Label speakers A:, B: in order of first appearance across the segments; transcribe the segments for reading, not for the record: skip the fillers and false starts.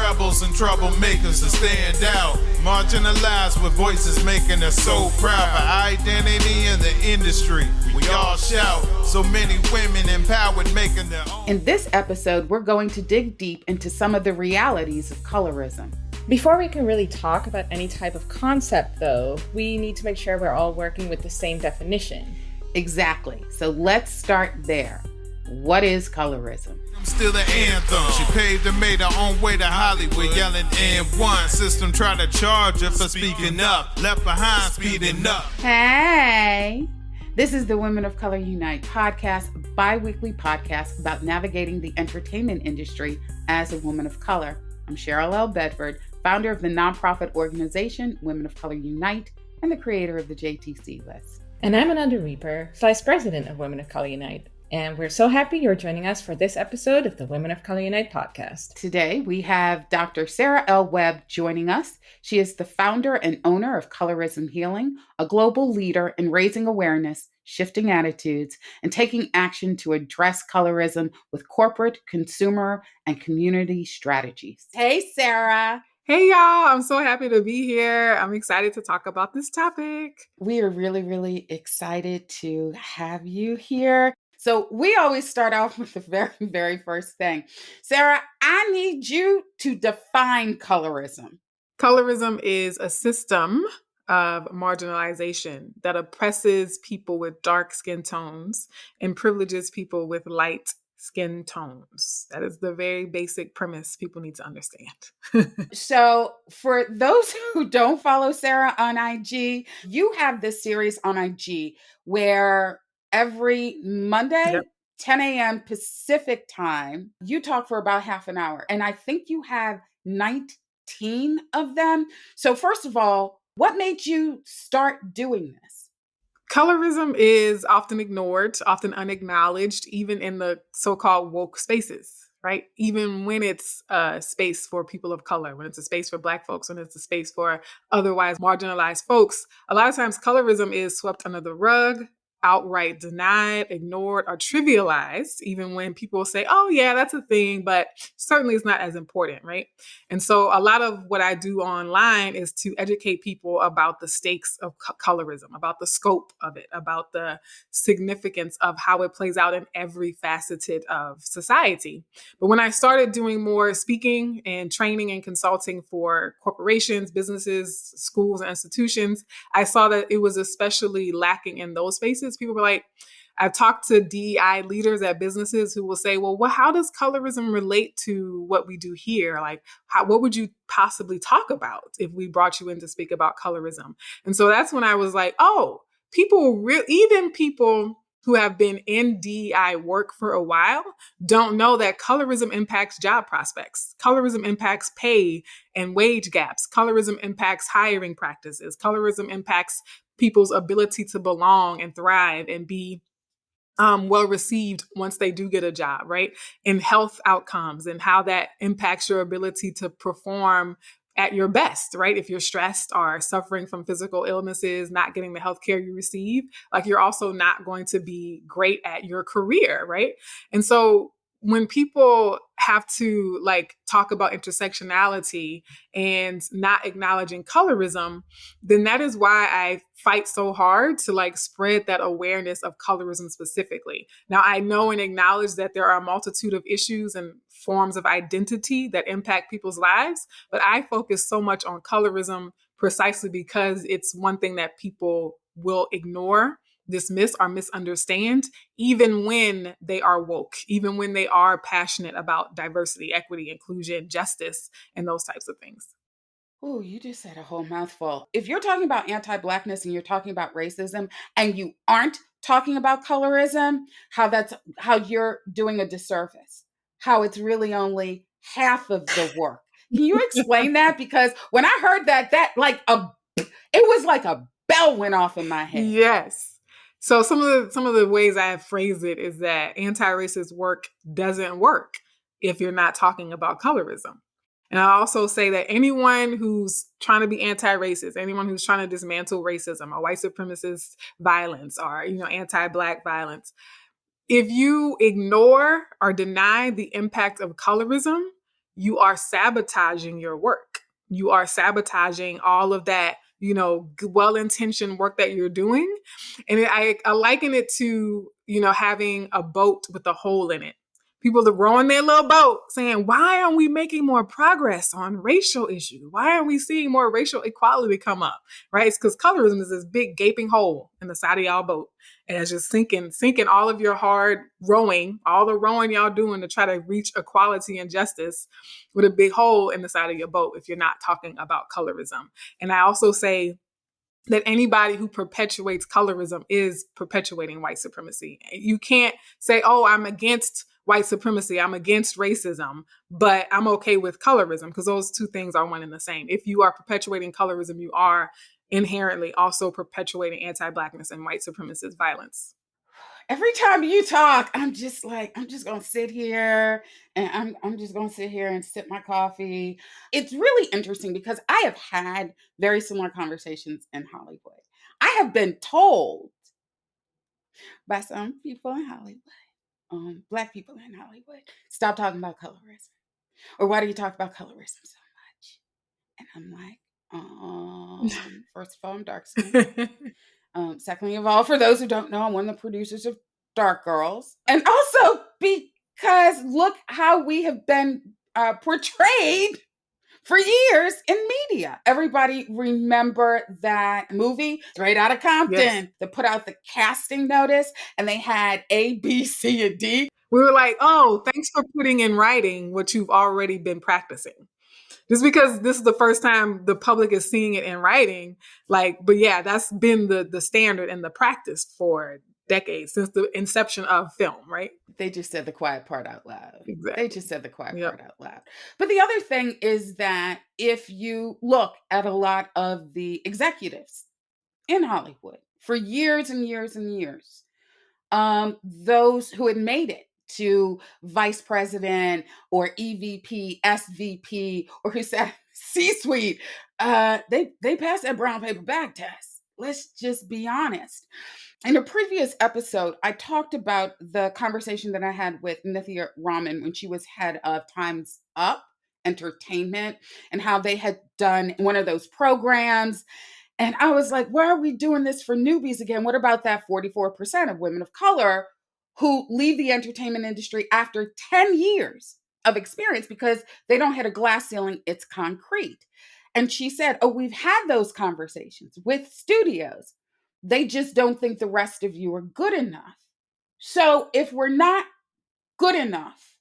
A: rebels and troublemakers to stand out. Marginalized with voices making us so proud. For identity in the industry, we all shout. So many women empowered making their own.
B: In this episode, we're going to dig deep into some of the realities of colorism.
C: Before we can really talk about any type of concept, though, we need to make sure we're all working with the same definition.
B: Exactly. So let's start there. What is colorism?
A: I'm still the anthem. She paved and made her own way to Hollywood, yelling N1. System tried to charge her for speaking up. Left behind, speeding up.
B: Hey! This is the Women of Color Unite podcast, a bi-weekly podcast about navigating the entertainment industry as a woman of color. I'm Cheryl L. Bedford, founder of the nonprofit organization Women of Color Unite and the creator of the JTC list.
C: And I'm Manon de Reeper, Vice President of Women of Color Unite. And we're so happy you're joining us for this episode of the Women of Color Unite podcast.
B: Today, we have Dr. Cheryl L. Webb joining us. She is the founder and owner of Colorism Healing, a global leader in raising awareness, shifting attitudes, and taking action to address colorism with corporate, consumer, and community strategies. Hey, Sarah.
D: Hey, y'all. I'm so happy to be here. I'm excited to talk about this topic.
B: We are really excited to have you here. So we always start off with the very first thing. Sarah, I need you to define colorism.
D: Colorism is a system of marginalization that oppresses people with dark skin tones and privileges people with light skin tones. That is the very basic premise people need to understand.
B: So for those who don't follow Sarah on IG, you have this series on IG where every Monday, 10 a.m. Pacific time, you talk for about half an hour. And I think you have 19 of them. So first of all, what made you start doing this?
D: Colorism is often ignored, often unacknowledged, even in the so-called woke spaces, right? Even when it's a space for people of color, when it's a space for Black folks, when it's a space for otherwise marginalized folks, a lot of times colorism is swept under the rug, outright denied, ignored, or trivialized, even when people say, oh yeah, that's a thing, but certainly it's not as important, right? And so a lot of what I do online is to educate people about the stakes of colorism, about the scope of it, about the significance of how it plays out in every facet of society. But when I started doing more speaking and training and consulting for corporations, businesses, schools, and institutions, I saw that it was especially lacking in those spaces. People were like, I've talked to DEI leaders at businesses who will say, well, how does colorism relate to what we do here? Like, what would you possibly talk about if we brought you in to speak about colorism? And so that's when I was like, oh, even people who have been in DEI work for a while don't know that colorism impacts job prospects. Colorism impacts pay and wage gaps. Colorism impacts hiring practices. Colorism impacts people's ability to belong and thrive and be well received once they do get a job, right? And health outcomes and how that impacts your ability to perform at your best, right? If you're stressed or suffering from physical illnesses, not getting the healthcare you receive, like you're also not going to be great at your career, right? And so when people have to talk about intersectionality and not acknowledging colorism, then that is why I fight so hard to spread that awareness of colorism specifically. Now, I know and acknowledge that there are a multitude of issues and forms of identity that impact people's lives, but I focus so much on colorism precisely because it's one thing that people will ignore, dismiss, or misunderstand, even when they are woke, even when they are passionate about diversity, equity, inclusion, justice, and those types of things.
B: Oh, you just said a whole mouthful. If you're talking about anti-Blackness and you're talking about racism and you aren't talking about colorism, how you're doing a disservice, how it's really only half of the work. Can you explain that? Because when I heard that it was like a bell went off in my head.
D: Yes. So some of the ways I have phrased it is that anti-racist work doesn't work if you're not talking about colorism. And I also say that anyone who's trying to be anti-racist, anyone who's trying to dismantle racism or white supremacist violence or, anti-Black violence, if you ignore or deny the impact of colorism, you are sabotaging your work. You are sabotaging all of that, well-intentioned work that you're doing. And I liken it to, having a boat with a hole in it. People are rowing their little boat saying, why aren't we making more progress on racial issues? Why aren't we seeing more racial equality come up? Right? It's because colorism is this big gaping hole in the side of y'all boat. And it's just sinking all of your hard rowing, all the rowing y'all doing to try to reach equality and justice with a big hole in the side of your boat if you're not talking about colorism. And I also say that anybody who perpetuates colorism is perpetuating white supremacy. You can't say, oh, I'm against white supremacy, I'm against racism, but I'm okay with colorism, because those two things are one and the same. If you are perpetuating colorism, you are inherently also perpetuating anti-Blackness and white supremacist violence.
B: Every time you talk, I'm just going to sit here and I'm just going to sit here and sip my coffee. It's really interesting because I have had very similar conversations in Hollywood. I have been told by some people in Hollywood, Black people in Hollywood, stop talking about colorism. Or why do you talk about colorism so much? And I'm like, first of all, I'm dark skinned. Secondly of all, for those who don't know, I'm one of the producers of Dark Girls. And also because look how we have been portrayed for years in media. Everybody remember that movie, Straight Outta Compton,
D: Yes.
B: They put out the casting notice and they had A, B, C, and D.
D: We were like, oh, thanks for putting in writing what you've already been practicing. Just because this is the first time the public is seeing it in writing, but yeah, that's been the standard and the practice for decades, since the inception of film, right?
B: They just said the quiet part out loud.
D: Exactly.
B: They just said the quiet part out loud. But the other thing is that if you look at a lot of the executives in Hollywood for years and years and years, those who had made it to vice president or EVP, SVP, or who sat C-suite, they passed that brown paper bag test. Let's just be honest. In a previous episode, I talked about the conversation that I had with Nithya Raman when she was head of Time's Up Entertainment and how they had done one of those programs. And I was like, why are we doing this for newbies again? What about that 44% of women of color who leave the entertainment industry after 10 years of experience because they don't hit a glass ceiling, it's concrete. And she said, oh, we've had those conversations with studios. They just don't think the rest of you are good enough. So if we're not good enough,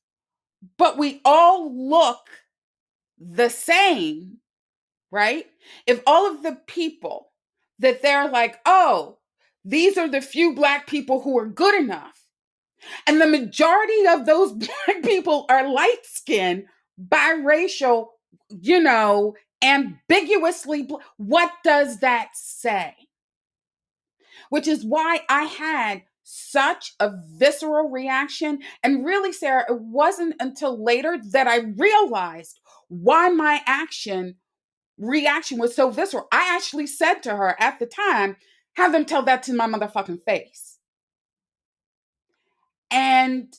B: but we all look the same, right? If all of the people that they're like, oh, these are the few Black people who are good enough, and the majority of those Black people are light-skinned, biracial, ambiguously, what does that say? Which is why I had such a visceral reaction. And really, Sarah, it wasn't until later that I realized why my reaction was so visceral. I actually said to her at the time, have them tell that to my motherfucking face. And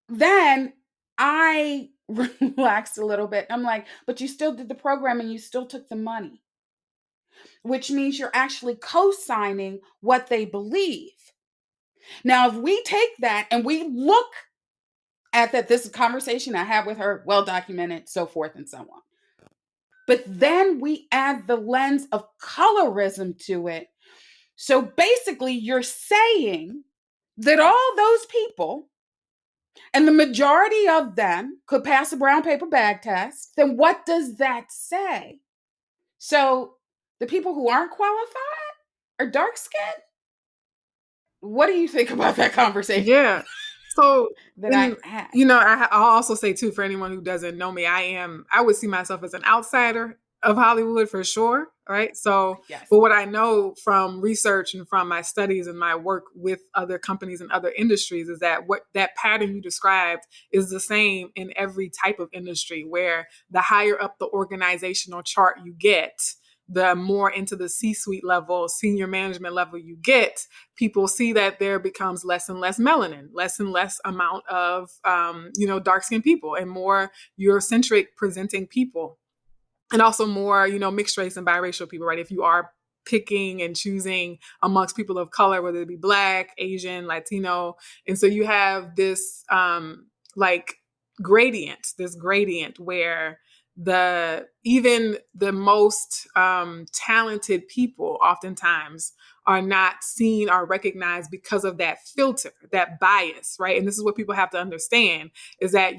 B: then I relaxed a little bit. I'm like, but you still did the program and you still took the money, which means you're actually co-signing what they believe. Now, if we take that and we look at that, this conversation I had with her, well documented, so forth and so on. But then we add the lens of colorism to it. So basically, you're saying that all those people, and the majority of them could pass a brown paper bag test, then what does that say? So the people who aren't qualified are dark skinned? What do you think about that conversation?
D: Yeah. So
B: I had.
D: I'll also say too, for anyone who doesn't know me, I would see myself as an outsider of Hollywood for sure. Right. So,
B: yes.
D: But what I know from research and from my studies and my work with other companies and other industries is that what that pattern you described is the same in every type of industry, where the higher up the organizational chart you get, the more into the C-suite level, senior management level you get, people see that there becomes less and less melanin, less and less amount of, dark-skinned people and more Eurocentric presenting people. And also more, mixed race and biracial people, right? If you are picking and choosing amongst people of color, whether it be Black, Asian, Latino. And so you have this gradient where even the most talented people oftentimes are not seen or recognized because of that filter, that bias, right? And this is what people have to understand, is that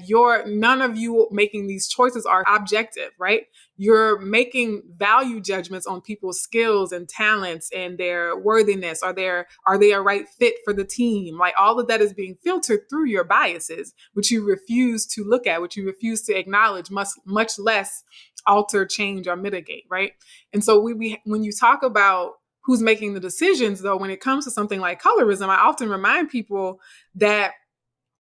D: none of you making these choices are objective, right? You're making value judgments on people's skills and talents and their worthiness. Are they a right fit for the team? Like, all of that is being filtered through your biases, which you refuse to look at, which you refuse to acknowledge, much less alter, change, or mitigate, right? And so when you talk about who's making the decisions, though, when it comes to something like colorism, I often remind people that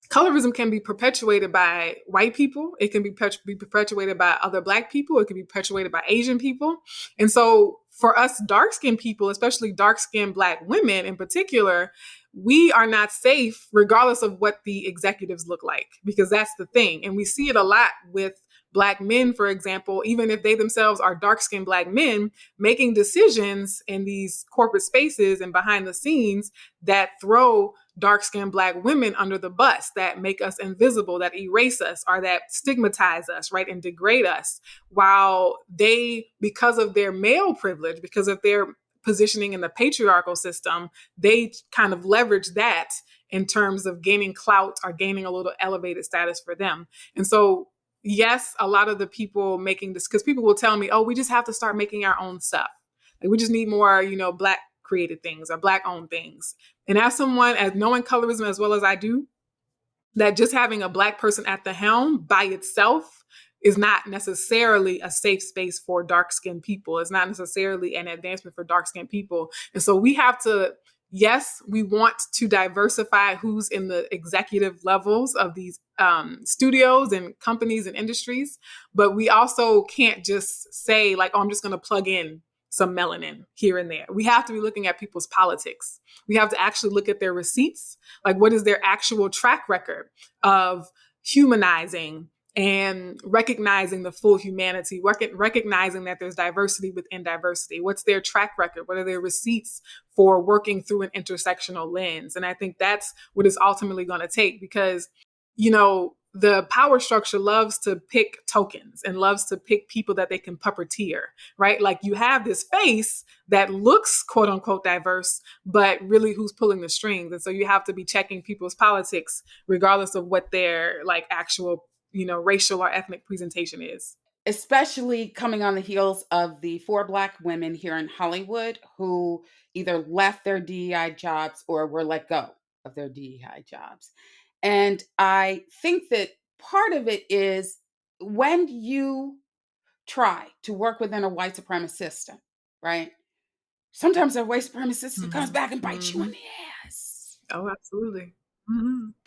D: colorism can be perpetuated by white people. It can be perpetuated by other Black people. It can be perpetuated by Asian people. And so for us dark-skinned people, especially dark-skinned Black women in particular, we are not safe regardless of what the executives look like, because that's the thing. And we see it a lot with Black men, for example, even if they themselves are dark-skinned Black men, making decisions in these corporate spaces and behind the scenes that throw dark-skinned Black women under the bus, that make us invisible, that erase us, or that stigmatize us, right, and degrade us, while they, because of their male privilege, because of their positioning in the patriarchal system, they kind of leverage that in terms of gaining clout or gaining a little elevated status for them. And so yes, a lot of the people making this, because people will tell me, oh, we just have to start making our own stuff. Like, we just need more, Black created things or Black owned things. And as someone, as knowing colorism as well as I do, that just having a Black person at the helm by itself is not necessarily a safe space for dark-skinned people. It's not necessarily an advancement for dark-skinned people. And so we have to, yes, we want to diversify who's in the executive levels of these studios and companies and industries, but we also can't just say like, oh, I'm just going to plug in some melanin here and there. We have to be looking at people's politics. We have to actually look at their receipts. Like, what is their actual track record of humanizing and recognizing the full humanity, recognizing that there's diversity within diversity? What's their track record? What are their receipts for working through an intersectional lens? And I think that's what it's ultimately going to take, because, the power structure loves to pick tokens and loves to pick people that they can puppeteer, right? Like, you have this face that looks quote unquote diverse, but really who's pulling the strings? And so you have to be checking people's politics regardless of what their like actual racial or ethnic presentation is.
B: Especially coming on the heels of the 4 Black women here in Hollywood who either left their DEI jobs or were let go of their DEI jobs. And I think that part of it is when you try to work within a white supremacist system, right? Sometimes that white supremacist system comes back and bites you in the ass.
D: Oh, absolutely.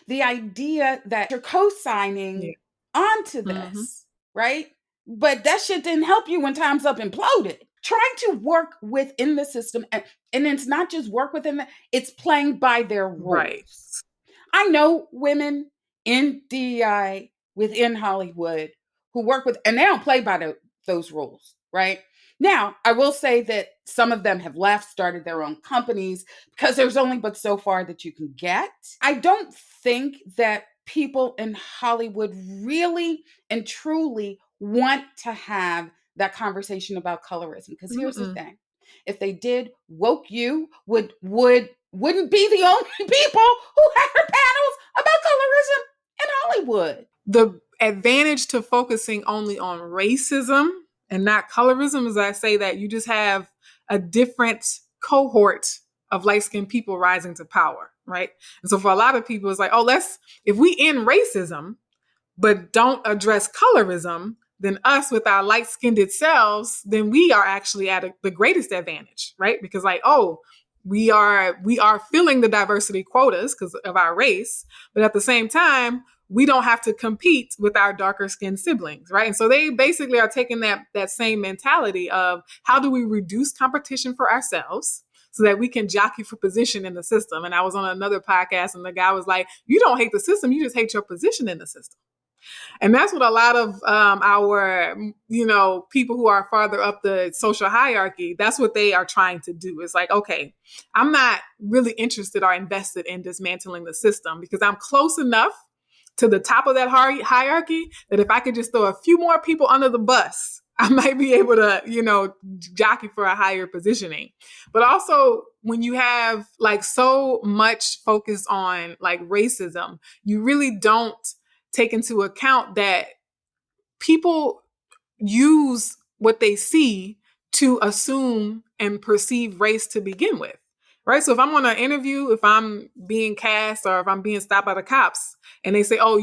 B: The idea that you're co-signing onto this, right? But that shit didn't help you when Time's Up imploded. Trying to work within the system, and it's not just work within it's playing by their rules. Right. I know women in DEI within Hollywood who work with, and they don't play by those rules, right? Now, I will say that some of them have left, started their own companies, because there's only but so far that you can get. I don't think that people in Hollywood really and truly want to have that conversation about colorism. Because here's the thing. If they did, WOCU wouldn't be the only people who had panels about colorism in Hollywood.
D: The advantage to focusing only on racism and not colorism is, I say, that you just have a different cohort of light-skinned people rising to power, right? And so for a lot of people, it's like, oh, if we end racism, but don't address colorism, then us with our light-skinned selves, then we are actually at the greatest advantage, right? Because like, oh, we are filling the diversity quotas because of our race, but at the same time, we don't have to compete with our darker skinned siblings, right? And so they basically are taking that same mentality of how do we reduce competition for ourselves so that we can jockey for position in the system. And I was on another podcast and the guy was like, you don't hate the system, you just hate your position in the system. And that's what a lot of our, people who are farther up the social hierarchy, that's what they are trying to do. It's like, okay, I'm not really interested or invested in dismantling the system because I'm close enough to the top of that hierarchy that if I could just throw a few more people under the bus, I might be able to, jockey for a higher positioning. But also when you have like so much focus on like racism, you really don't take into account that people use what they see to assume and perceive race to begin with, right? So if I'm on an interview, if I'm being cast or if I'm being stopped by the cops and they say, oh,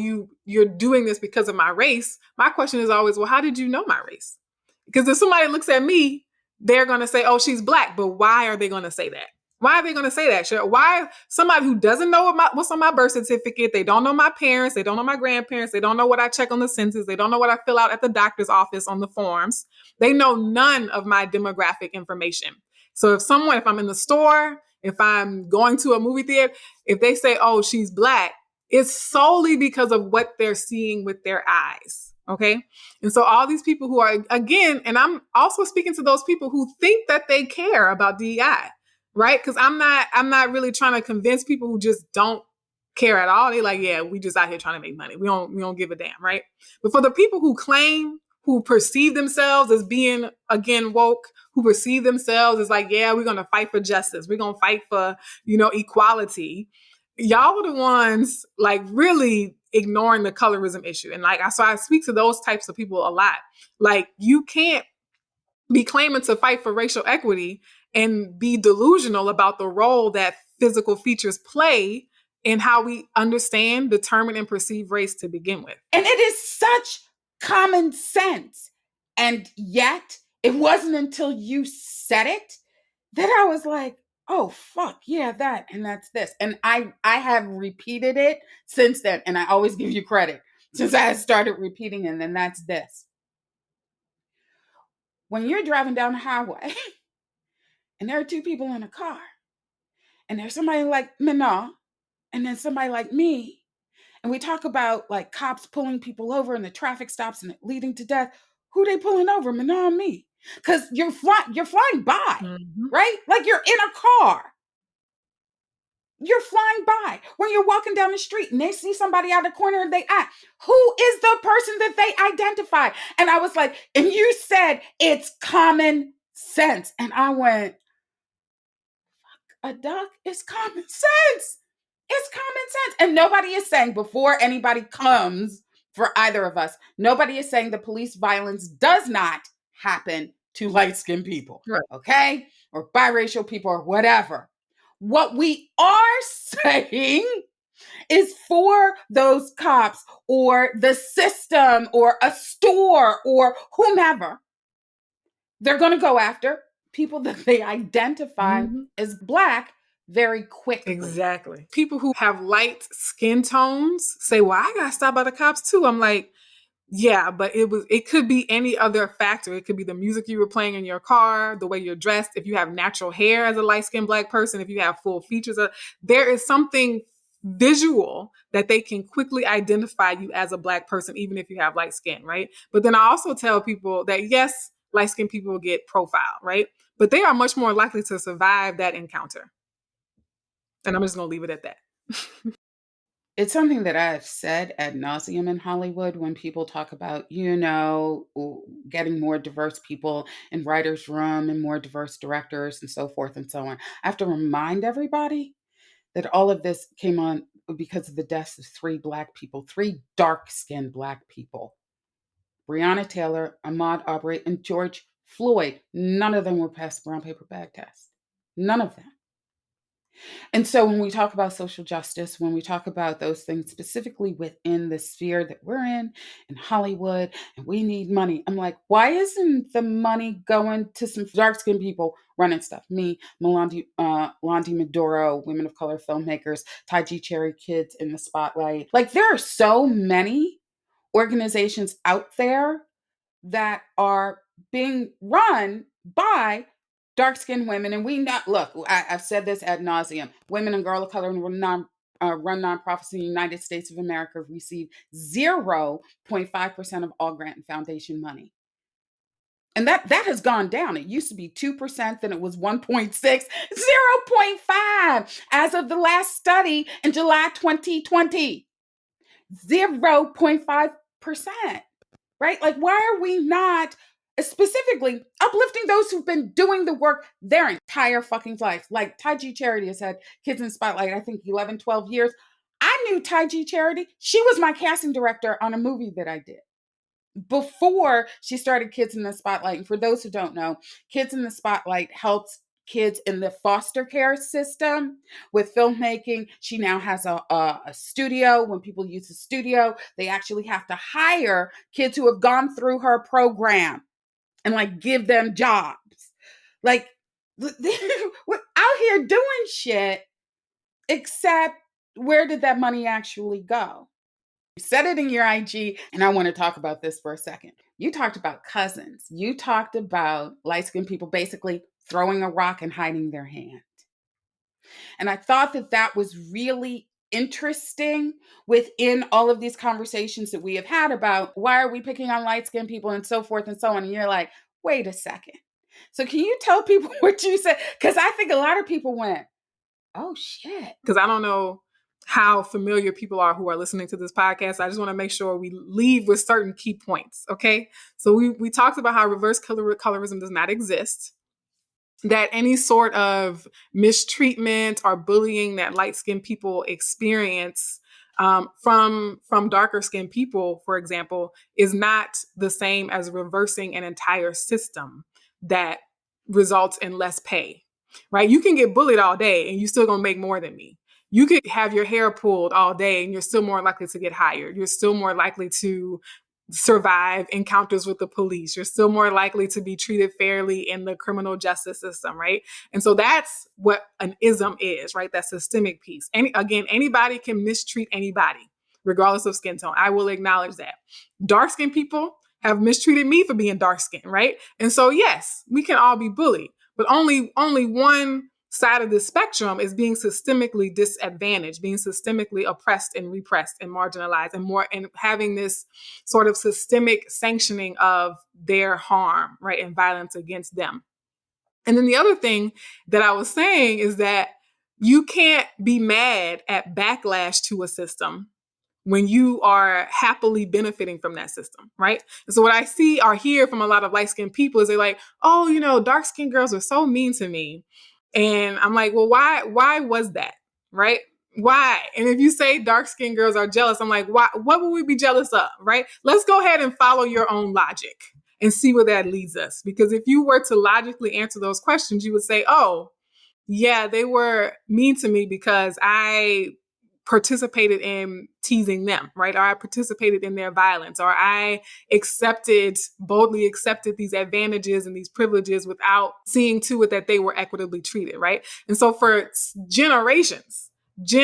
D: you're doing this because of my race, my question is always, well, how did you know my race? Because if somebody looks at me, they're going to say, oh, she's Black. But why are they going to say that? Why are they going to say that? Cheryl? Why somebody who doesn't know what's on my birth certificate, they don't know my parents, they don't know my grandparents, they don't know what I check on the census, they don't know what I fill out at the doctor's office on the forms. They know none of my demographic information. So if I'm in the store, if I'm going to a movie theater, if they say, oh, she's Black, it's solely because of what they're seeing with their eyes. Okay. And so all these people who are, again, and I'm also speaking to those people who think that they care about DEI. Right? Because I'm not really trying to convince people who just don't care at all. They're like, yeah, we just out here trying to make money. We don't give a damn, right? But for the people who perceive themselves as being, again, woke, who perceive themselves as like, yeah, we're going to fight for justice. We're going to fight for, equality. Y'all are the ones like really ignoring the colorism issue. And so I speak to those types of people a lot. Like you can't be claiming to fight for racial equity and be delusional about the role that physical features play in how we understand, determine, and perceive race to begin with.
B: And it is such common sense. And yet, it wasn't until you said it that I was like, oh, fuck, yeah, that, and that's this. And I have repeated it since then, and I always give you credit, since I started repeating it, and then that's this. When you're driving down the highway, and there are two people in a car, and there's somebody like Manon, and then somebody like me, and we talk about like cops pulling people over and the traffic stops and it leading to death. Who they pulling over? Manon and me. Because you're flying by, right? Like you're in a car. You're flying by. When you're walking down the street and they see somebody out of the corner and they ask, who is the person that they identify? And I was like, and you said it's common sense. And I went, fuck, a duck is common sense. It's common sense. And nobody is saying, before anybody comes for either of us, nobody is saying the police violence does not happen to light-skinned people,
D: right.
B: Okay? Or biracial people or whatever. What we are saying is for those cops or the system or a store or whomever, they're going to go after people that they identify as Black very quickly.
D: Exactly. People who have light skin tones say, well, I got stopped by the cops too. I'm like, yeah, but it could be any other factor. It could be the music you were playing in your car, the way you're dressed. If you have natural hair as a light-skinned Black person, if you have full features, there is something visual that they can quickly identify you as a Black person, even if you have light skin, right? But then I also tell people that yes, light-skinned people get profiled, right? But they are much more likely to survive that encounter. And I'm just going to leave it at that.
B: It's something that I've said ad nauseum in Hollywood when people talk about, getting more diverse people in writers' room and more diverse directors and so forth and so on. I have to remind everybody that all of this came on because of the deaths of 3 Black people, 3 dark-skinned Black people. Breonna Taylor, Ahmaud Arbery, and George Floyd. None of them were past the brown paper bag test. None of them. And so when we talk about social justice, when we talk about those things specifically within the sphere that we're in Hollywood, and we need money, I'm like, why isn't the money going to some dark-skinned people running stuff? Me, Londi Maduro, women of color filmmakers, Taiji Cherry Kids in the Spotlight. Like, there are so many organizations out there that are being run by dark-skinned women. And we not look, I've said this ad nauseum. Women and girls of color run nonprofits in the United States of America receive 0.5% of all grant and foundation money. And that has gone down. It used to be 2%, then it was 1.6, 0.5 as of the last study in July 2020. 0.5%. Right? Like, why are we not specifically uplifting those who've been doing the work their entire fucking life? Like Taiji Charity has had Kids in Spotlight, I think 11, 12 years. I knew Taiji Charity. She was my casting director on a movie that I did before she started Kids in the Spotlight. And for those who don't know, Kids in the Spotlight helps kids in the foster care system with filmmaking. She now has a studio. When people use the studio, they actually have to hire kids who have gone through her program and like give them jobs. Like, we're out here doing shit, except where did that money actually go? You said it in your IG, and I want to talk about this for a second. You talked about cousins. You talked about light-skinned people basically throwing a rock and hiding their hand. And I thought that was really interesting within all of these conversations that we have had about why are we picking on light-skinned people and so forth and so on. And you're like, wait a second. So can you tell people what you said? Because I think a lot of people went, oh, shit.
D: Because I don't know how familiar people are who are listening to this podcast. I just want to make sure we leave with certain key points, okay? So we talked about how reverse colorism does not exist, that any sort of mistreatment or bullying that light-skinned people experience from darker-skinned people, for example, is not the same as reversing an entire system that results in less pay, right? You can get bullied all day and you're still going to make more than me. You could have your hair pulled all day and you're still more likely to get hired. You're still more likely to survive encounters with the police. You're still more likely to be treated fairly in the criminal justice system, right? And so that's what an ism is, right? That systemic piece. Anybody can mistreat anybody, regardless of skin tone. I will acknowledge that. Dark-skinned people have mistreated me for being dark-skinned, right? And so, yes, we can all be bullied, but only one side of the spectrum is being systemically disadvantaged, being systemically oppressed and repressed and marginalized, and having this sort of systemic sanctioning of their harm, right, and violence against them. And then the other thing that I was saying is that you can't be mad at backlash to a system when you are happily benefiting from that system, right? And so what I see or hear from a lot of light-skinned people is they're like, oh, dark-skinned girls are so mean to me. And I'm like, well, why was that? Right? Why? And if you say dark-skinned girls are jealous, I'm like, why? What would we be jealous of? Right? Let's go ahead and follow your own logic and see where that leads us. Because if you were to logically answer those questions, you would say, oh, yeah, they were mean to me because I participated in teasing them, right? Or I participated in their violence, or I boldly accepted these advantages and these privileges without seeing to it that they were equitably treated, right? And so for generations,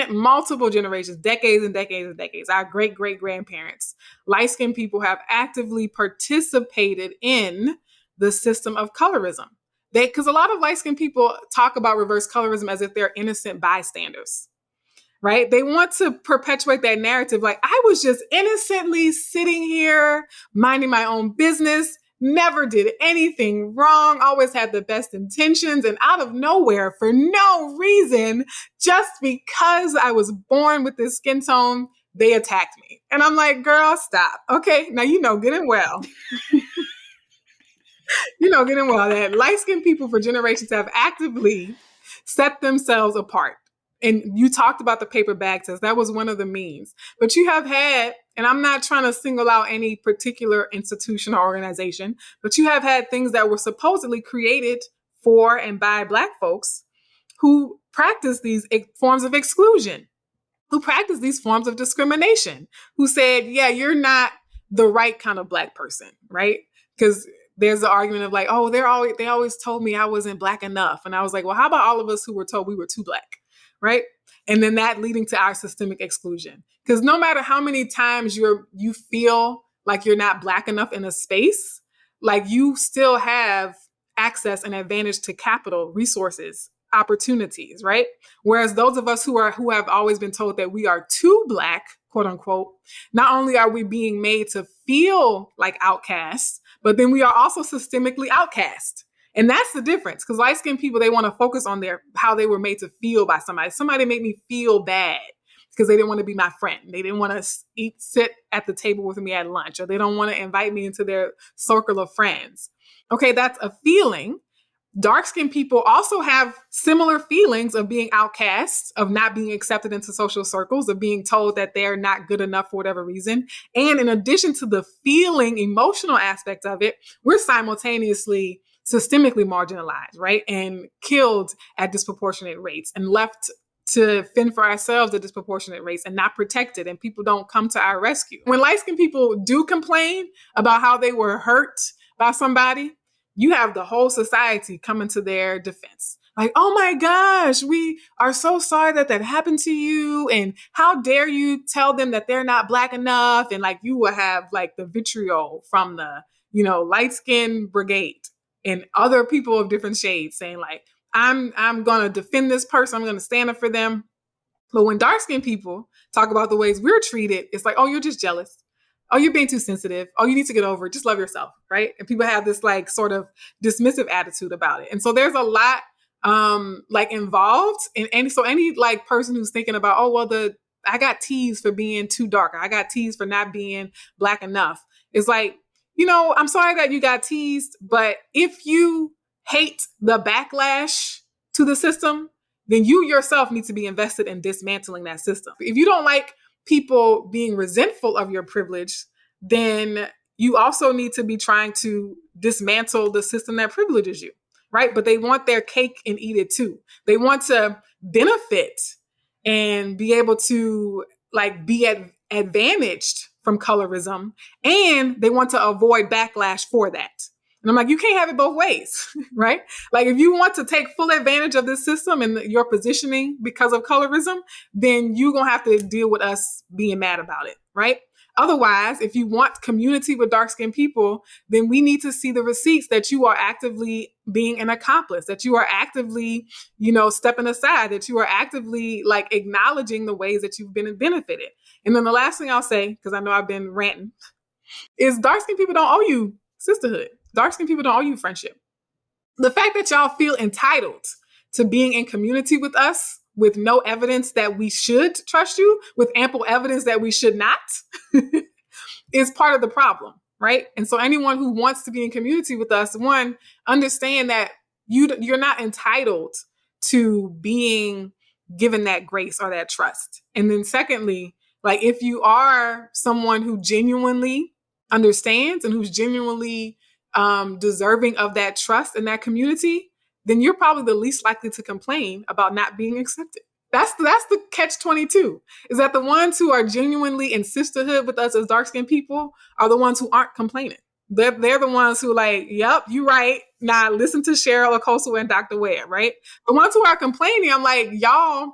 D: multiple generations, decades and decades and decades, our great-great-grandparents, light-skinned people have actively participated in the system of colorism. Because a lot of light-skinned people talk about reverse colorism as if they're innocent bystanders. Right? They want to perpetuate that narrative. Like, I was just innocently sitting here, minding my own business, never did anything wrong, always had the best intentions, and out of nowhere, for no reason, just because I was born with this skin tone, they attacked me. And I'm like, girl, stop. Okay, now good and well. Good and well that light-skinned people for generations have actively set themselves apart. And you talked about the paper bag test. That was one of the means. But you have had, and I'm not trying to single out any particular institution or organization, but you have had things that were supposedly created for and by Black folks who practice these forms of exclusion, who practice these forms of discrimination, who said, yeah, you're not the right kind of Black person, right? Because there's the argument of like, oh, they always told me I wasn't Black enough. And I was like, well, how about all of us who were told we were too Black, right? And then that leading to our systemic exclusion. Because no matter how many times you feel like you're not Black enough in a space, like you still have access and advantage to capital, resources, opportunities, right? Whereas those of us who have always been told that we are too Black, quote unquote, not only are we being made to feel like outcasts, but then we are also systemically outcast. And that's the difference, because light-skinned people, they want to focus on how they were made to feel by somebody. Somebody made me feel bad because they didn't want to be my friend. They didn't want to sit at the table with me at lunch, or they don't want to invite me into their circle of friends. Okay, that's a feeling. Dark-skinned people also have similar feelings of being outcast, of not being accepted into social circles, of being told that they're not good enough for whatever reason. And in addition to the feeling, emotional aspect of it, we're simultaneously systemically marginalized, right? And killed at disproportionate rates and left to fend for ourselves at disproportionate rates and not protected, and people don't come to our rescue. When light-skinned people do complain about how they were hurt by somebody, you have the whole society coming to their defense. Like, oh my gosh, we are so sorry that happened to you. And how dare you tell them that they're not Black enough? And like, you will have like the vitriol from the, light skin brigade and other people of different shades saying like, I'm going to defend this person. I'm going to stand up for them. But when dark skinned people talk about the ways we're treated, it's like, oh, you're just jealous. Oh, you're being too sensitive. Oh, you need to get over it. Just love yourself, right? And people have this like sort of dismissive attitude about it. And so there's a lot involved. And so any like person who's thinking about, oh, well, I got teased for being too dark. Or I got teased for not being Black enough. It's like, I'm sorry that you got teased, but if you hate the backlash to the system, then you yourself need to be invested in dismantling that system. If you don't like people being resentful of your privilege, then you also need to be trying to dismantle the system that privileges you, right? But they want their cake and eat it too. They want to benefit and be able to like be advantaged from colorism, and they want to avoid backlash for that. And I'm like, you can't have it both ways, right? Like if you want to take full advantage of this system and your positioning because of colorism, then you're going to have to deal with us being mad about it, right? Otherwise, if you want community with dark-skinned people, then we need to see the receipts that you are actively being an accomplice, that you are actively, stepping aside, that you are actively like acknowledging the ways that you've been benefited. And then the last thing I'll say, because I know I've been ranting, is dark-skinned people don't owe you sisterhood. Dark-skinned people don't owe you friendship. The fact that y'all feel entitled to being in community with us with no evidence that we should trust you, with ample evidence that we should not, is part of the problem, right? And so anyone who wants to be in community with us, one, understand that you're not entitled to being given that grace or that trust. And then secondly, like if you are someone who genuinely understands and who's genuinely deserving of that trust in that community, then you're probably the least likely to complain about not being accepted. That's the catch-22, is that the ones who are genuinely in sisterhood with us as dark-skinned people are the ones who aren't complaining. They're the ones who like, yep, you right. Now listen to Cheryl L, and Dr. Webb, right? The ones who are complaining, I'm like, y'all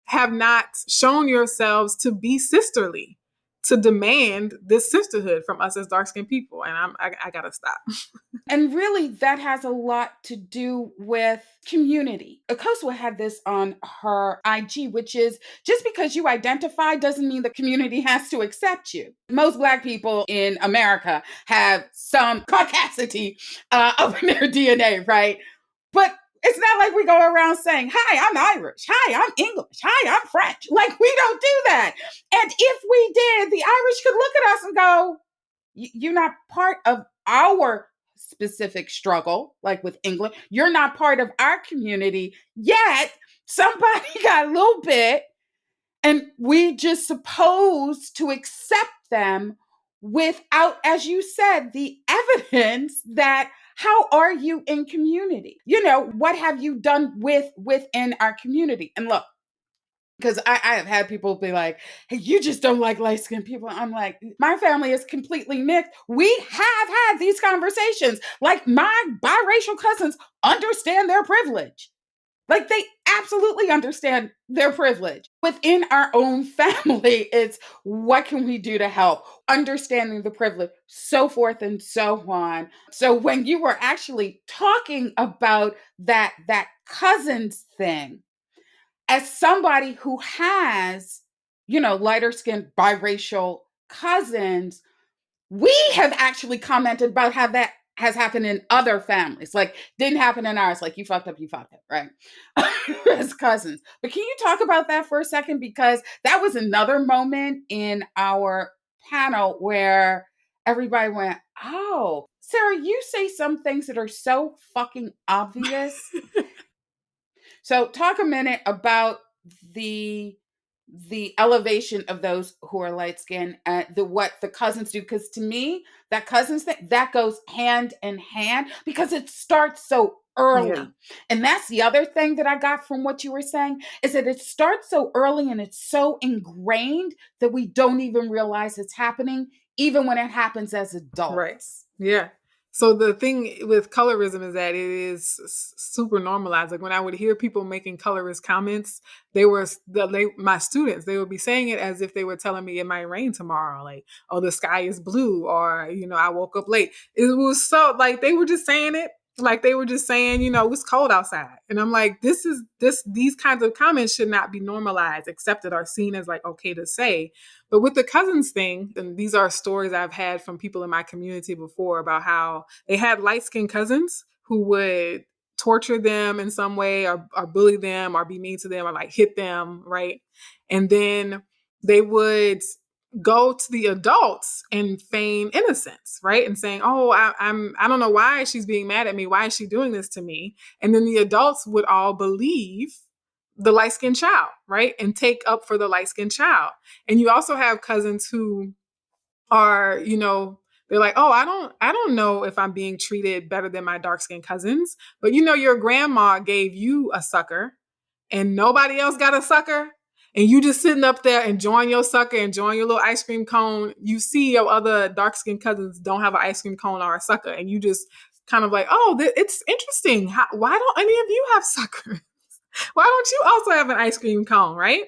D: have not shown yourselves to be sisterly, to demand this sisterhood from us as dark-skinned people. And I gotta stop.
B: And really, that has a lot to do with community. Akosua had this on her IG, which is just because you identify doesn't mean the community has to accept you. Most Black people in America have some caucasity up in their DNA, right? But it's not like we go around saying, hi, I'm Irish. Hi, I'm English. Hi, I'm French. Like, we don't do that. And if we did, the Irish could look at us and go, you're not part of our specific struggle, like with England. You're not part of our community, yet somebody got a little bit, and we just supposed to accept them without, as you said, the evidence that how are you in community? What have you done within our community? And look, because I have had people be like, hey, you just don't like light-skinned people. I'm like, my family is completely mixed. We have had these conversations. Like, my biracial cousins understand their privilege. Like, they absolutely understand their privilege. Within our own family, it's what can we do to help? Understanding the privilege, so forth and so on. So when you were actually talking about that cousins thing, as somebody who has, lighter skinned biracial cousins, we have actually commented about how that has happened in other families. Like, didn't happen in ours. Like, you fucked up, right? As cousins. But can you talk about that for a second? Because that was another moment in our panel where everybody went, oh, Sarah, you say some things that are so fucking obvious. So talk a minute about the elevation of those who are light skinned, what the cousins do, because to me that cousins thing that goes hand in hand because it starts so early. Yeah. And that's the other thing that I got from what you were saying is that it starts so early and it's so ingrained that we don't even realize it's happening, even when it happens as adults.
D: Right. Yeah. So the thing with colorism is that it is super normalized. Like when I would hear people making colorist comments, my students, they would be saying it as if they were telling me it might rain tomorrow. Like, oh, the sky is blue, or, I woke up late. It was so like, they were just saying it. Like they were just saying, it's cold outside. And I'm like, these kinds of comments should not be normalized, accepted, or seen as like okay to say. But with the cousins thing, and these are stories I've had from people in my community before about how they had light-skinned cousins who would torture them in some way or bully them or be mean to them or like hit them, right? And then they would go to the adults and feign innocence, right? And saying, oh, I don't know why she's being mad at me. Why is she doing this to me? And then the adults would all believe the light-skinned child, right? And take up for the light-skinned child. And you also have cousins who are, they're like, oh, I don't know if I'm being treated better than my dark-skinned cousins, but your grandma gave you a sucker and nobody else got a sucker. And you just sitting up there enjoying your sucker, enjoying your little ice cream cone. You see your other dark-skinned cousins don't have an ice cream cone or a sucker. And you just kind of like, oh, it's interesting. Why don't any of you have suckers? Why don't you also have an ice cream cone, right?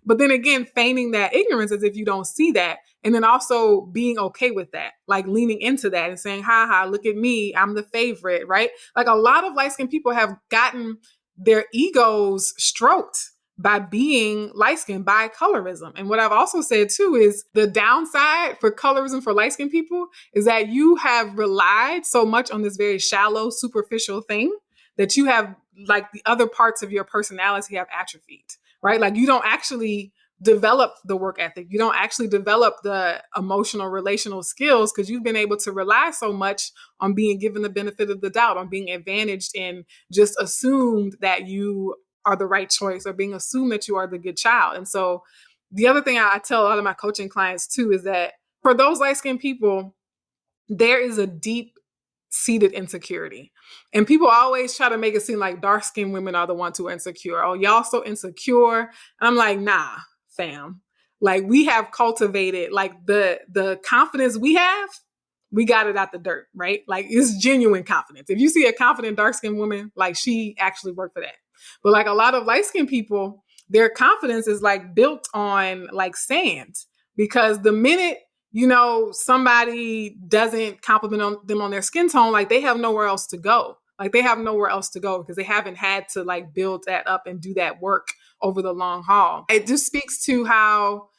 D: But then again, feigning that ignorance as if you don't see that. And then also being okay with that, like leaning into that and saying, ha, look at me. I'm the favorite, right? Like a lot of light-skinned people have gotten their egos stroked by being light-skinned, by colorism. And what I've also said too is the downside for colorism for light-skinned people is that you have relied so much on this very shallow, superficial thing that you have like the other parts of your personality have atrophied, right? Like you don't actually develop the work ethic. You don't actually develop the emotional, relational skills because you've been able to rely so much on being given the benefit of the doubt, on being advantaged and just assumed that you are the right choice or being assumed that you are the good child. And so the other thing I tell a lot of my coaching clients too is that for those light-skinned people, there is a deep seated insecurity. And people always try to make it seem like dark-skinned women are the ones who are insecure. Oh, y'all so insecure. And I'm like, nah, fam. Like we have cultivated like the confidence we have, we got it out the dirt, right? Like it's genuine confidence. If you see a confident dark-skinned woman, like she actually worked for that. But like a lot of light-skinned people, their confidence is like built on like sand because the minute somebody doesn't compliment them on their skin tone, like they have nowhere else to go. Like they have nowhere else to go because they haven't had to like build that up and do that work over the long haul. It just speaks to how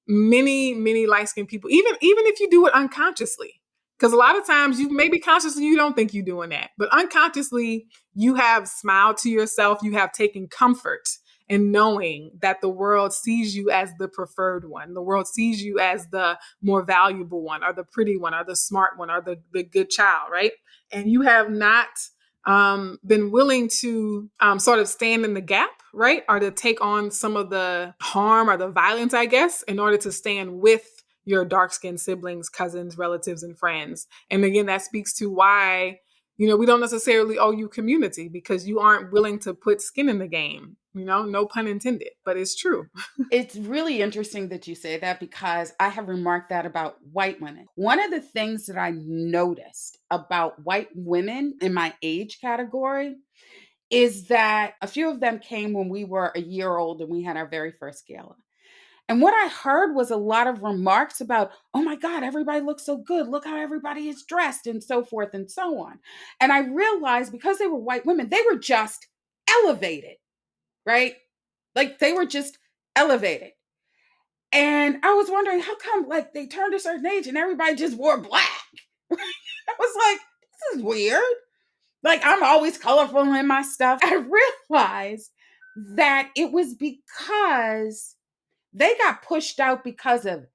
D: many, many light-skinned people, even if you do it unconsciously, because a lot of times you maybe consciously you don't think you're doing that, but unconsciously you have smiled to yourself, you have taken comfort in knowing that the world sees you as the preferred one. The world sees you as the more valuable one or the pretty one or the smart one or the good child, right? And you have not been willing to sort of stand in the gap, right? Or to take on some of the harm or the violence, I guess, in order to stand with your dark-skinned siblings, cousins, relatives, and friends. And again, that speaks to why, we don't necessarily owe you community, because you aren't willing to put skin in the game, no pun intended, but it's true.
B: It's really interesting that you say that, because I have remarked that about white women. One of the things that I noticed about white women in my age category is that a few of them came when we were a year old and we had our very first gala. And what I heard was a lot of remarks about, oh my God, everybody looks so good. Look how everybody is dressed, and so forth and so on. And I realized, because they were white women, they were just elevated, right? Like, they were just elevated. And I was wondering, how come, like, they turned a certain age and everybody just wore black? I was like, this is weird. Like, I'm always colorful in my stuff. I realized that it was because they got pushed out because of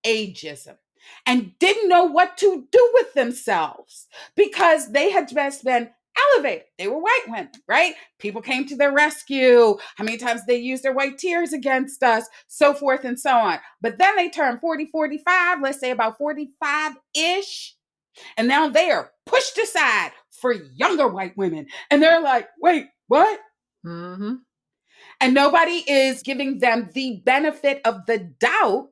B: ageism and didn't know what to do with themselves, because they had just been elevated. They were white women, right? People came to their rescue. How many times they used their white tears against us, so forth and so on. But then they turned 40, 45, let's say about 45-ish. And now they are pushed aside for younger white women. And they're like, wait, what?
D: Mm-hmm.
B: And nobody is giving them the benefit of the doubt,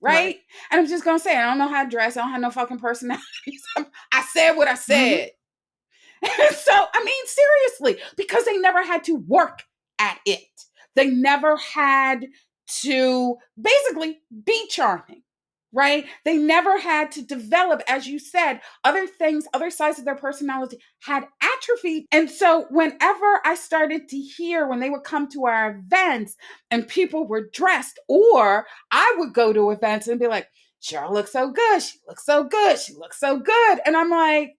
B: right? And I'm just going to say, I don't know how to dress. I don't have no fucking personality. I said what I said. Mm-hmm. So, I mean, seriously, because they never had to work at it. They never had to basically be charming, right? They never had to develop, as you said, other things, other sides of their personality had atrophied. And so whenever I started to hear, when they would come to our events and people were dressed, or I would go to events and be like, Cheryl looks so good. She looks so good. She looks so good. And I'm like,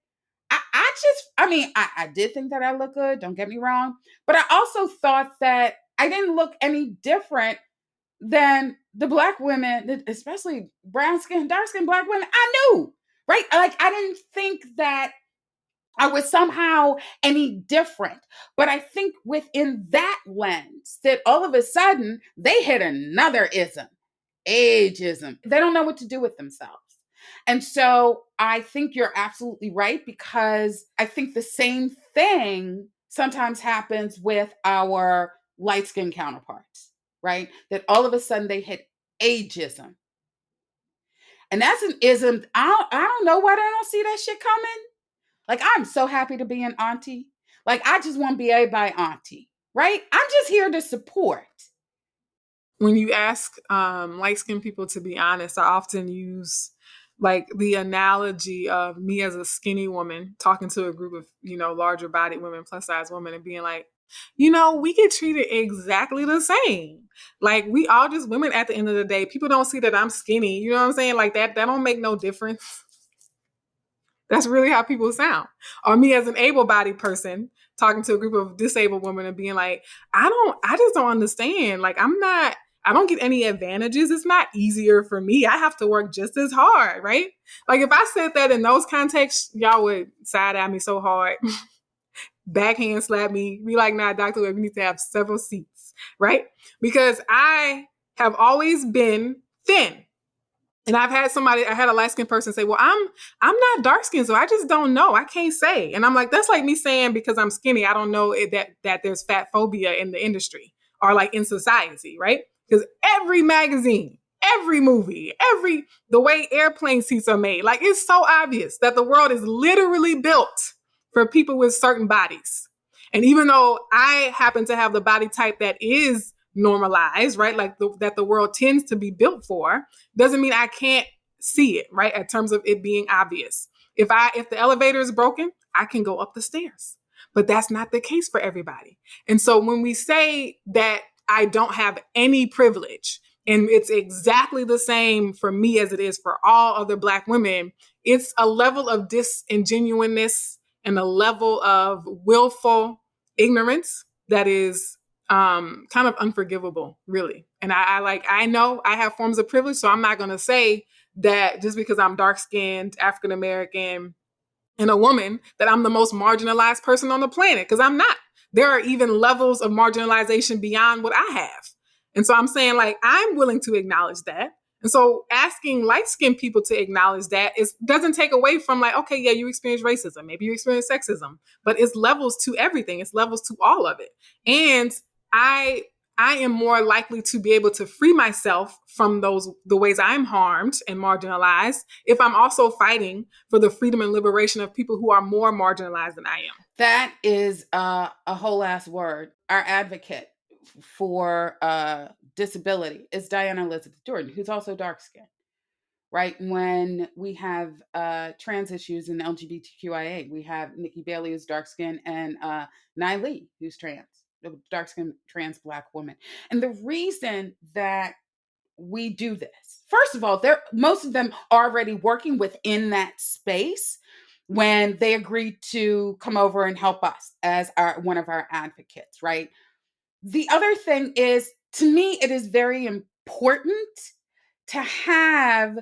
B: I did think that I look good. Don't get me wrong. But I also thought that I didn't look any different than the Black women, especially brown skin, dark skin Black women I knew, right? Like, I didn't think that I was somehow any different. But I think within that lens, that all of a sudden they hit another ism, ageism. They don't know what to do with themselves. And so I think you're absolutely right, because I think the same thing sometimes happens with our light-skinned counterparts, right? That all of a sudden they hit ageism. And that's an ism. I don't know why they don't see that shit coming. Like, I'm so happy to be an auntie. Like, I just want to be everybody's auntie, right? I'm just here to support.
D: When you ask light-skinned people to be honest, I often use like the analogy of me as a skinny woman talking to a group of, larger bodied women, plus size women, and being like, we get treated exactly the same. Like, we all just women at the end of the day. People don't see that I'm skinny. You know what I'm saying? Like, that don't make no difference. That's really how people sound. Or me as an able-bodied person talking to a group of disabled women and being like, I just don't understand. Like, I don't get any advantages. It's not easier for me. I have to work just as hard, right? Like, if I said that in those contexts, y'all would side at me so hard. Backhand slap me, be like, nah, Dr. Webb, we need to have several seats, right? Because I have always been thin. And I had a light-skinned person say, well, I'm not dark-skinned, so I just don't know. I can't say. And I'm like, that's like me saying, because I'm skinny, I don't know that there's fat phobia in the industry or like in society, right? Because every magazine, every movie, the way airplane seats are made, like, it's so obvious that the world is literally built for people with certain bodies. And even though I happen to have the body type that is normalized, right? Like that the world tends to be built for, doesn't mean I can't see it, right? In terms of it being obvious. If the elevator is broken, I can go up the stairs, but that's not the case for everybody. And so when we say that I don't have any privilege, and it's exactly the same for me as it is for all other Black women, it's a level of disingenuousness and a level of willful ignorance that is kind of unforgivable, really. And I know I have forms of privilege, so I'm not going to say that just because I'm dark-skinned, African-American, and a woman, that I'm the most marginalized person on the planet, because I'm not. There are even levels of marginalization beyond what I have. And so I'm saying, like, I'm willing to acknowledge that. And so asking light-skinned people to acknowledge that doesn't take away from like, okay, yeah, you experience racism. Maybe you experience sexism, but it's levels to everything. It's levels to all of it. And I am more likely to be able to free myself from the ways I'm harmed and marginalized if I'm also fighting for the freedom and liberation of people who are more marginalized than I am.
B: That is a whole ass word. Our advocate for disability is Diana Elizabeth Jordan, who's also dark-skinned, right? When we have trans issues in LGBTQIA, we have Nikki Bailey, who's dark-skinned, and Nnani Lee, who's trans, a dark-skinned trans Black woman. And the reason that we do this, first of all, most of them are already working within that space when they agreed to come over and help us as one of our advocates, right? The other thing is, to me, it is very important to have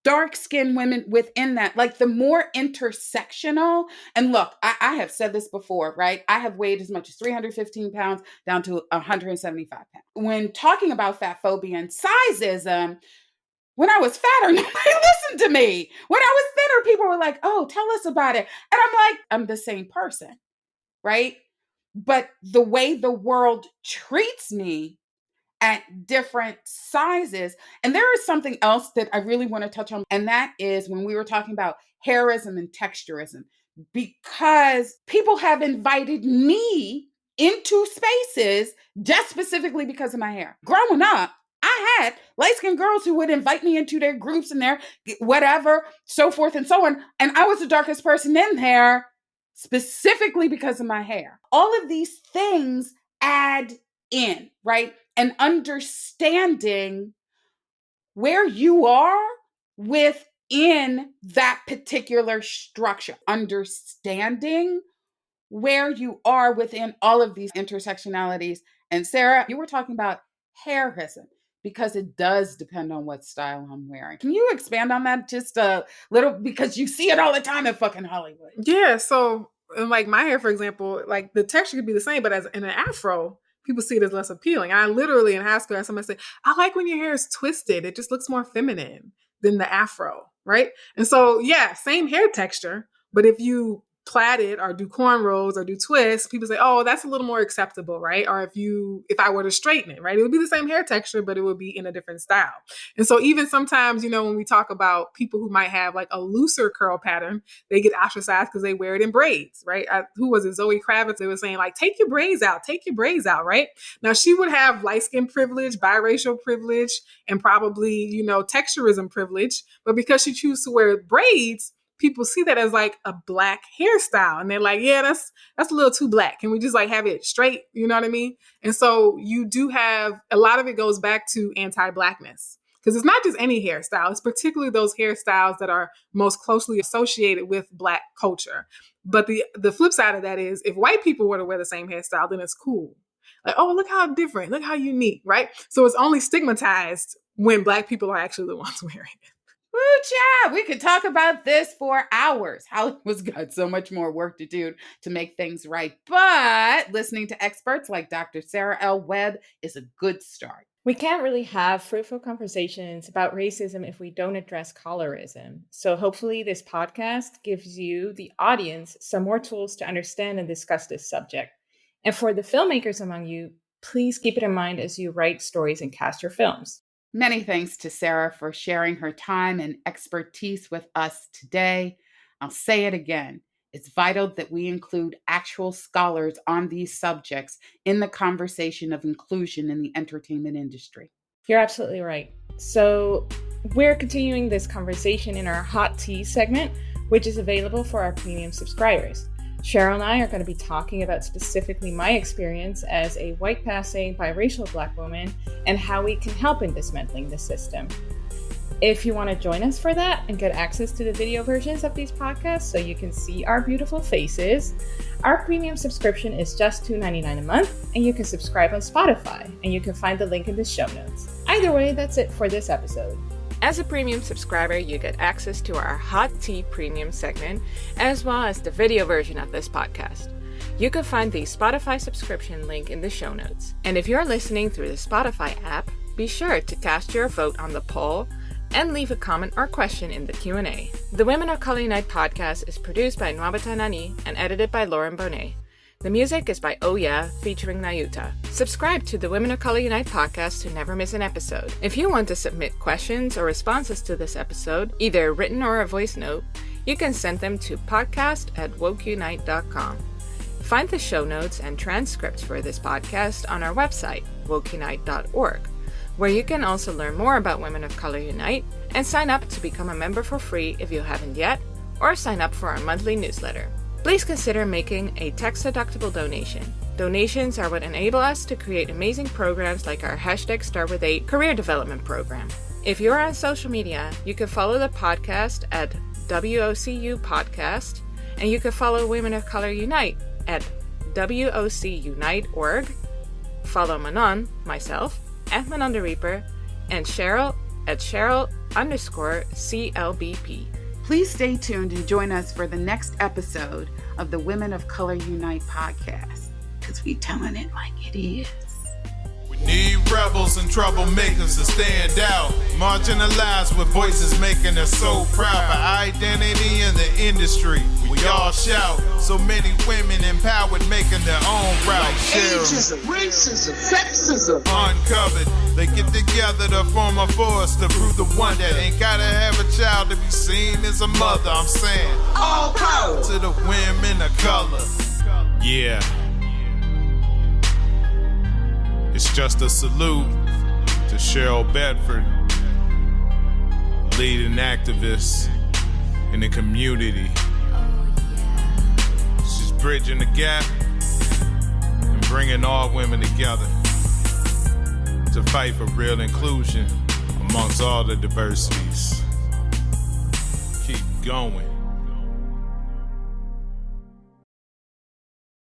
B: dark-skinned women within that, like the more intersectional. And look, I have said this before, right? I have weighed as much as 315 pounds down to 175 pounds. When talking about fat phobia and sizeism, when I was fatter, nobody listened to me. When I was thinner, people were like, oh, tell us about it. And I'm like, I'm the same person, right? But the way the world treats me at different sizes. And there is something else that I really want to touch on. And that is when we were talking about hairism and texturism, because people have invited me into spaces just specifically because of my hair. Growing up, I had light-skinned girls who would invite me into their groups and their whatever, so forth and so on. And I was the darkest person in there specifically because of my hair. All of these things add in, right? And understanding where you are within that particular structure, understanding where you are within all of these intersectionalities. And Sarah, you were talking about hairism, because it does depend on what style I'm wearing. Can you expand on that just a little? Because you see it all the time in fucking Hollywood.
D: Yeah. So like my hair, for example, like the texture could be the same, but as in an afro, people see it as less appealing. And I literally in high school had somebody say, I like when your hair is twisted. It just looks more feminine than the afro, right? And so, yeah, same hair texture, but if you plait it or do cornrows or do twists, people say, oh, that's a little more acceptable, right? Or if I were to straighten it, right? It would be the same hair texture, but it would be in a different style. And so even sometimes, when we talk about people who might have like a looser curl pattern, they get ostracized because they wear it in braids, right? Who was it? Zoe Kravitz. They were saying like, take your braids out, right? Now she would have light skin privilege, biracial privilege, and probably, texturism privilege. But because she chooses to wear braids, people see that as like a Black hairstyle. And they're like, yeah, that's a little too Black. Can we just like have it straight? You know what I mean? And so you do have, a lot of it goes back to anti-Blackness, because it's not just any hairstyle. It's particularly those hairstyles that are most closely associated with Black culture. But the flip side of that is, if white people were to wear the same hairstyle, then it's cool. Like, oh, look how different, look how unique, right? So it's only stigmatized when Black people are actually the ones wearing it.
B: Woo, child. We could talk about this for hours. Hollywood's got so much more work to do to make things right. But listening to experts like Dr. Cheryl L. Webb is a good start.
C: We can't really have fruitful conversations about racism if we don't address colorism. So hopefully this podcast gives you, the audience, some more tools to understand and discuss this subject. And for the filmmakers among you, please keep it in mind as you write stories and cast your films.
B: Many thanks to Sarah for sharing her time and expertise with us today. I'll say it again. It's vital that we include actual scholars on these subjects in the conversation of inclusion in the entertainment industry.
C: You're absolutely right. So we're continuing this conversation in our Hot Tea segment, which is available for our premium subscribers. Cheryl and I are going to be talking about specifically my experience as a white-passing biracial Black woman and how we can help in dismantling the system. If you want to join us for that and get access to the video versions of these podcasts so you can see our beautiful faces, our premium subscription is just $2.99 a month, and you can subscribe on Spotify, and you can find the link in the show notes. Either way, that's it for this episode. As a premium subscriber, you get access to our Hot Tea Premium segment, as well as the video version of this podcast. You can find the Spotify subscription link in the show notes. And if you're listening through the Spotify app, Be sure to cast your vote on the poll and leave a comment or question in the Q&A. The Women of Color Unite podcast is produced by Nwabata Nnani and edited by Lauren Bonett. The music is by Oh Yeah, featuring Nayuta. Subscribe to the Women of Color Unite podcast to never miss an episode. If you want to submit questions or responses to this episode, either written or a voice note, you can send them to podcast@woceunite.com. Find the show notes and transcripts for this podcast on our website, woceunite.org, where you can also learn more about Women of Color Unite and sign up to become a member for free if you haven't yet, or sign up for our monthly newsletter. Please consider making a tax-deductible donation. Donations are what enable us to create amazing programs like our #StartWith8 career development program. If you're on social media, you can follow the podcast at WOCU Podcast, and you can follow Women of Color Unite at WOCUnite.org. Follow Manon, myself, at Manon de Reeper, and Cheryl at Cheryl_CLBP.
B: Please stay tuned and join us for the next episode of the Women of Color Unite podcast, because we telling it like it is.
A: We need rebels and troublemakers to stand out, marginalized with voices making us so proud. For identity in the industry, we all shout. So many women empowered, making their own route.
E: Like ageism, racism, sexism.
A: Uncovered, they get together to form a force to prove the one that ain't gotta have a child to be seen as a mother. I'm saying,
E: All power
A: to the women of color. Yeah. It's just a salute to Cheryl Bedford, leading activist in the community. She's bridging the gap and bringing all women together to fight for real inclusion amongst all the diversities. Keep going.